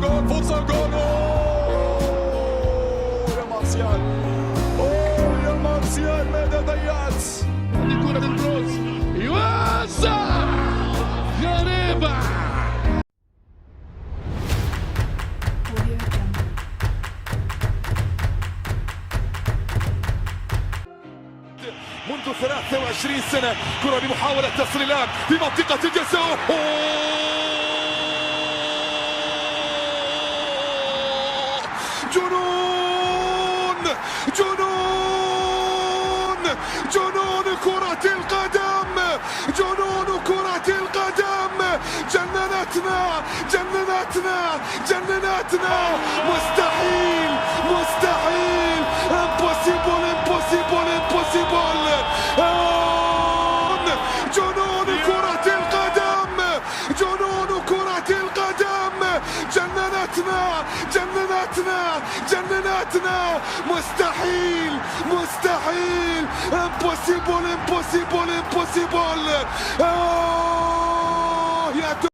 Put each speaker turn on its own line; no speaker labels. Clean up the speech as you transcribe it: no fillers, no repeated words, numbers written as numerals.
جول فرصة جول. يا مارسيال، يا مارسيال ماذا ضيعت؟
الكرة للكروز يوسع غريبة.
منذ 23 سنة كرة بمحاولة تصل الآن في منطقة الجزاء. جنون جنون جنون كرة القدم، جنون كرة القدم. جننتنا جننتنا جننتنا. مستحيل مستحيل. impossible impossible impossible. جنون كرة القدم، جنون كرة القدم. جننتنا جننتنا جننتنا. مستحيل مستحيل. impossible impossible impossible.